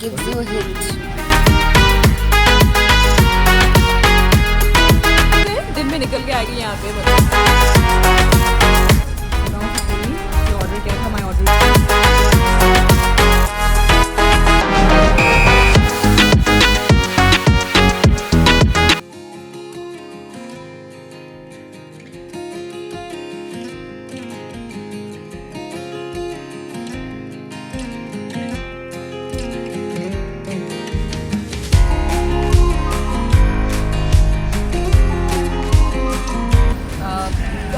gives you a hint. दिन में निकल के आएगी यहाँ पे जो ऑर्डर किया था मैं ऑर्डर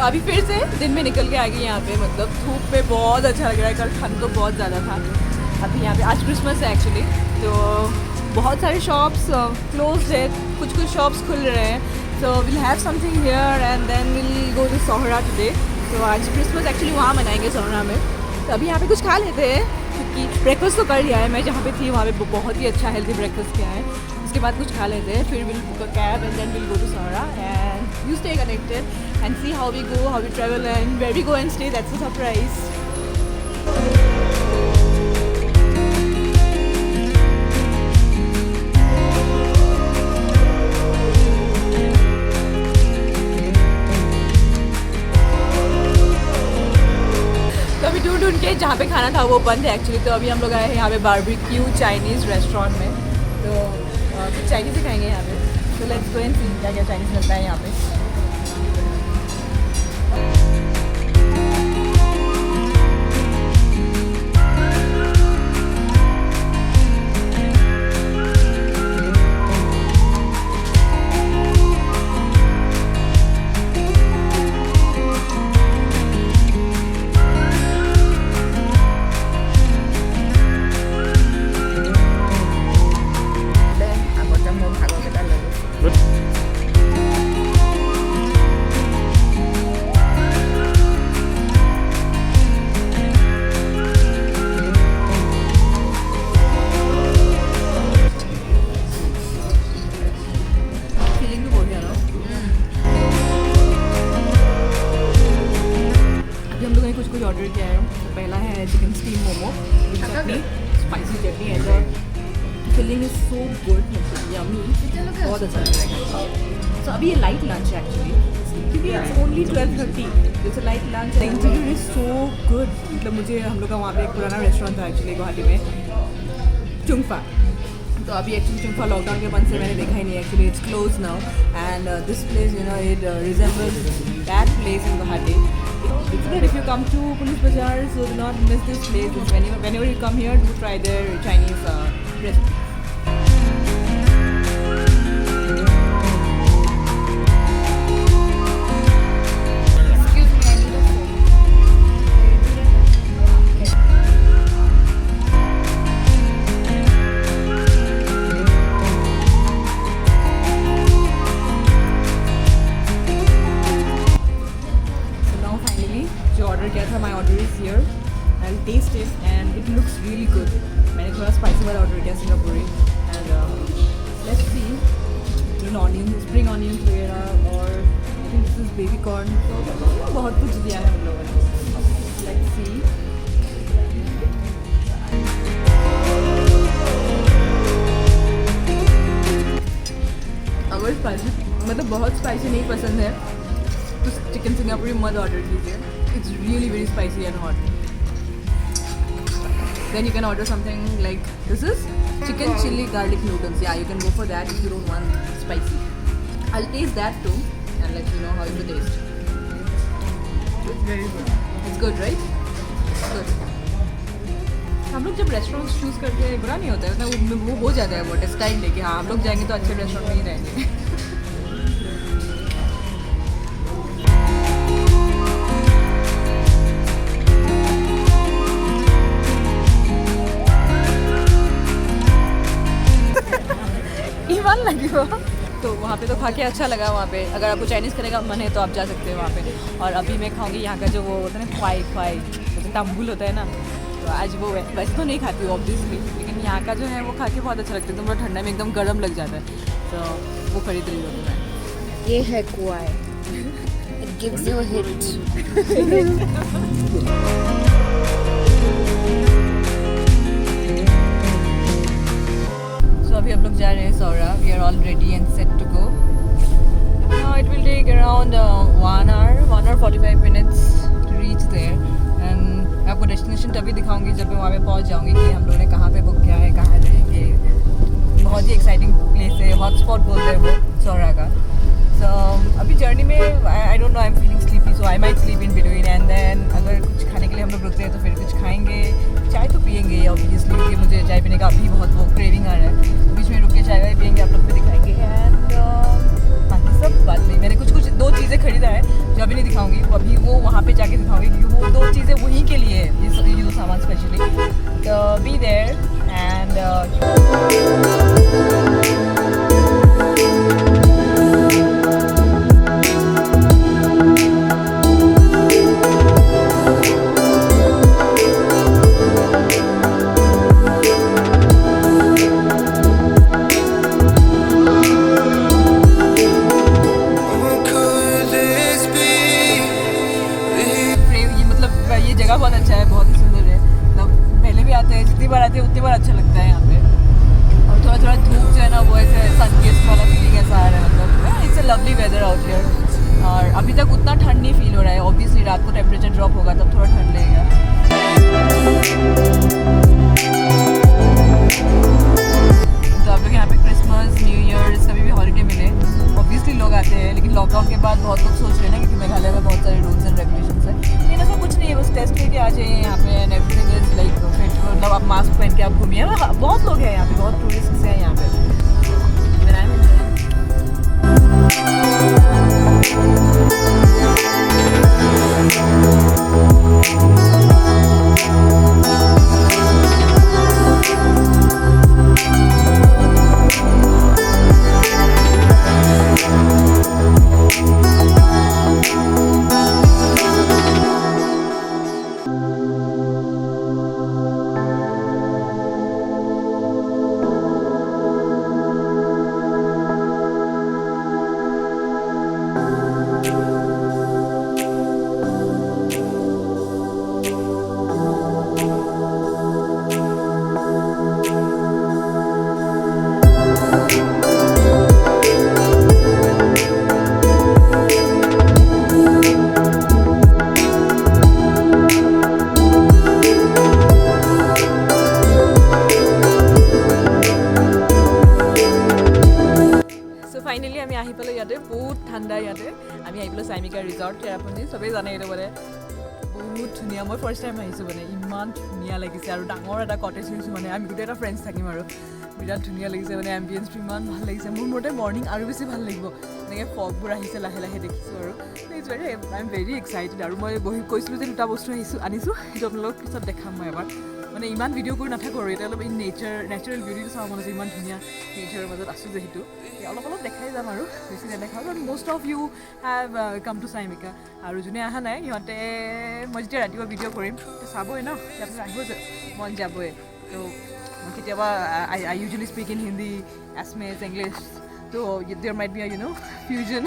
अभी फिर से दिन में निकल के आ गई यहाँ पे मतलब धूप में बहुत अच्छा लग रहा है। कल ठंड तो बहुत ज़्यादा था। अभी यहाँ पे आज क्रिसमस है एक्चुअली, तो बहुत सारे शॉप्स क्लोज है, कुछ कुछ शॉप्स खुल रहे हैं। So will have something here and then will go to Sohra today. तो आज क्रिसमस एक्चुअली वहाँ मनाएंगे सोहरा में। तो अभी यहाँ पे कुछ खा लेते हैं क्योंकि ब्रेकफास्ट तो कर लिया है। मैं जहाँ पे थी वहाँ पे बहुत ही अच्छा हेल्दी ब्रेकफास्ट किया है। उसके बाद कुछ खा लेते हैं, फिर will book a cab and then will go to Sohra and you stay connected and see how we go, how we travel and where we go and stay. That's a surprise. तो अभी ढूंढ के जहाँ पे खाना था वो बंद है एक्चुअली। तो अभी हम लोग आए हैं यहाँ पे बारबेक्यू चाइनीज़ रेस्टोरेंट में। तो कुछ चाइनीज़ ही खाएंगे यहाँ पे। तो लेट्स गो एंड सी क्या क्या चाइनीज़ मिलता है यहाँ पे। कुछ ऑर्डर किया है। तो पहला है chicken steam momo with chutney, spicy chutney and the filling is so good, yummy, बहुत अच्छा लग रहा है। सो अभी ये लाइट लंच है एक्चुअली क्योंकि it's only 12:30। It's a light lunch. The interior is so good. मतलब मुझे हम लोग का वहाँ पे एक पुराना रेस्टोरेंट था एक्चुअली गुवाहाटी में, चुंगफा। तो अभी एक्चुअली चुंगफा लॉकडाउन के बंद से मैंने देखा ही नहीं actually. It's close now and this place you know it resembles that place in Guwahati. It's good if you come to Police Bazaar, so do not miss this place. Whenever you come here, do try their Chinese recipe. Excuse me, I need a phone. जो order किया था my order is here, I will taste it and it looks really good. मैंने थोड़ा spicy वाला order किया Singapuri and let's see onion, spring onion वगैरह और I think this is baby corn. तो बहुत कुछ दिया है हम लोगों ने. Let's see. अगर स्पाइसी मतलब बहुत स्पाइसी नहीं पसंद है तो चिकन सिंगापुरी मत ऑर्डर कीजिए. It's really very spicy and hot. Then you can order something like this is chicken chili garlic noodles. Yeah, you can go for that if you don't want spicy. I'll taste that too and let you know how is the taste. It's very good. It's good, right? Good. हम लोग जब restaurants choose करते हैं बुरा नहीं होता है, वो हो जाता है वो स्टाइल लेके. हाँ, हम लोग जाएंगे तो अच्छे रेस्टोरेंट में ही रहेंगे. ईमान लगी हो. तो वहाँ पे तो खा के अच्छा लगा. वहाँ पे अगर आपको चाइनीज़ खाने का मन है तो आप जा सकते हैं वहाँ पे. और अभी मैं खाऊंगी यहाँ का जो वो होता है ना ख्वाई जैसे तंबुल होता है ना. तो आज वो वैसे तो नहीं खाती हूँ ऑब्वियसली, लेकिन यहाँ का जो है वो खा के बहुत अच्छा लगता है. एकदम थोड़ा ठंडा में एकदम गर्म लग जाता है. तो वो खरीद रही हूँ मैं. ये है क्वाई. It gives you a hint. around 1 hour 45 minutes to reach there. And मैं आपको डेस्टिनेशन तभी दिखाऊंगी जब मैं वहाँ पे पहुँच जाऊँगी कि हम लोगों ने कहाँ पे बुक किया है, कहाँ रहेंगे. बहुत ही एक्साइटिंग प्लेस है, हॉटस्पॉट बोलते हैं वो सौरा का. So अभी जर्नी में I don't know, I am feeling sleepy, so I might sleep in between. And then अगर कुछ खाने के लिए हम लोग रुकते हैं तो फिर कुछ खाएंगे, चाय तो पियेंगे ऑब्वियसली, क्योंकि मुझे चाय पीने का अभी बहुत वो क्रेविंग आ रहा है. बीच में रुक के चाय वाय पियेंगे, आप लोग भी दिखाएंगे. एंड बाकी सब बाद में. मैंने कुछ 2 चीज़ें खरीदा है जो अभी नहीं दिखाऊंगी, वो अभी वो वहाँ पे जाके दिखाऊंगी, क्योंकि वो 2 चीज़ें वहीं के लिए है, ये 2 सामान स्पेशली. तो बी देयर एंड बहुत अच्छा है, बहुत ही सुंदर है. मतलब पहले भी आते हैं, जितनी बार आते हैं उतनी बार अच्छा लगता है यहाँ पे. और थोड़ा थोड़ा धूप जो है ना, वो ऐसे सन किस्ड वाला फीलिंग ऐसा आ रहा है. मतलब it's a lovely weather out here. और अभी तक उतना ठंड नहीं फील हो रहा है. ऑब्वियसली रात को टेम्परेचर ड्रॉप होगा तब थोड़ा ठंड लगेगा. तो आप लोग यहाँ पे क्रिसमस, न्यू ईयर्स कभी भी हॉलीडे मिले ऑब्वियसली लोग आते हैं. लेकिन लॉकडाउन के बाद बहुत लोग सोच रहे हैं ना, क्योंकि मेघालय में बहुत सारे रूल्स एंड रेगुलेशंस है. लेकिन ऐसा कुछ नहीं है, बस टेस्ट करके आ जाइए यहाँ पे. And everything is like fit. मतलब आप मास्क पहन के आप घूमिए. बहुत लोग हैं यहाँ पे, बहुत टूरिस्ट हैं यहाँ पे. বহুত ঠাণ্ডা ইয়াতে. আমি আহি পেলাই চাইমিকা ৰিজৰ্ট চেৰাপুঞ্জী চবেই জানে এইটো মানে বহুত ধুনীয়া. মই ফাৰ্ষ্ট টাইম আহিছোঁ মানে, ইমান ধুনীয়া লাগিছে. আৰু ডাঙৰ এটা কটেজ লৈছোঁ মানে, আমি গোটেই এটা ফ্ৰেণ্ডছ থাকিম আৰু বিৰাট ধুনীয়া লাগিছে মানে. এম্বিয়েঞ্চটো ইমান ভাল লাগিছে. মোৰ মতে মৰ্ণিং আৰু বেছি ভাল লাগিব. এনেকৈ ফগবোৰ আহিছে লাহে লাহে দেখিছোঁ আৰু it's very I am very excited. আৰু মই কৈছিলোঁ যে 2টা বস্তু আনিছোঁ, সেইটো আপোনালোকক পিছত দেখাম মই এবাৰ. মানে ইমান ভিডিঅ' কৰি নাথাকোঁ আৰু এতিয়া অলপ নেচাৰেল বিউটিটো চাব মন আছে. ইমান ধুনীয়া নেচাৰৰ মাজত আছোঁ যিহেতু, অলপ দেখাই যাম আৰু বেছি নেদেখাওঁ. কাৰণ most of you have come to চাইমিকা. আৰু যোনে অহা নাই সিহঁতে মই যেতিয়া ৰাতিপুৱা ভিডিঅ' কৰিম চাবই ন, আপোনালোকে আহিব যে মন যাবই. তো মই কেতিয়াবা I usually speak in Hindi, SMS, English, तो देयर माइट बी फ्यूजन.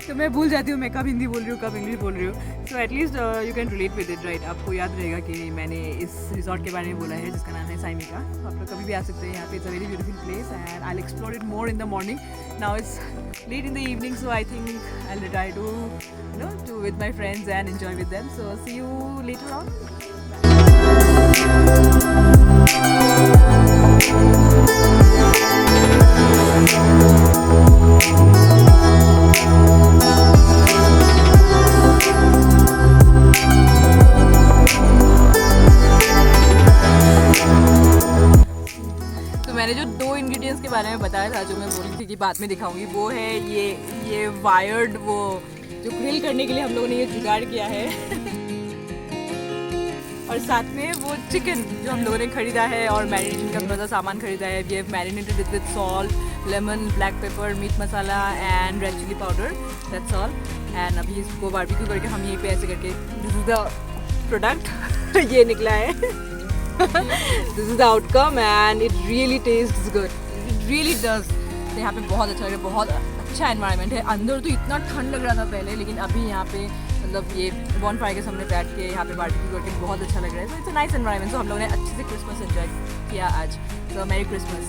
तो मैं भूल जाती हूँ मैं कब हिंदी बोल रही हूँ, कब इंग्लिश बोल रही हूँ. So at least you can relate with it, right. आपको याद रहेगा कि मैंने इस रिजॉर्ट के बारे में बोला है जिसका नाम है चाइमिका. तो आप लोग कभी भी आ सकते हैं यहाँ पे. It's a very beautiful place and I will explore it more in the morning. Now it's late in the evening, so I think I will try to with my friends and enjoy with them. So see you later on. मैंने जो 2 ingredients के बारे में बताया था, जो मैं बोल रही थी कि बाद में दिखाऊंगी, वो है ये वायर्ड, वो जो ग्रिल करने के लिए हम लोगों ने ये जुगाड़ किया है. और साथ में वो चिकन जो हम लोगों ने खरीदा है और मैरिनेशन का थोड़ा सा सामान खरीदा है. We have marinated it with salt, lemon, black pepper, meat masala and red chilli powder. That's all. And अभी इसको बारबेक्यू करके हम यहीं पे ऐसे करके, दिस इज़ द प्रोडक्ट. ये निकला है. This is the outcome and it really tastes good. It really does. तो यहाँ पे बहुत अच्छा लग रहा है, बहुत अच्छा एनवायरनमेंट है. अंदर तो इतना ठंड लग रहा था पहले, लेकिन अभी यहाँ पे मतलब ये बॉनफायर के सामने बैठ के यहाँ पे बारबेक्यू करके बहुत अच्छा लग रहा है. तो इट्स अ नाइस एनवायरनमेंट. तो हम लोगों ने अच्छे से क्रिसमस एंजॉय किया आज. तो मैरी क्रिसमस.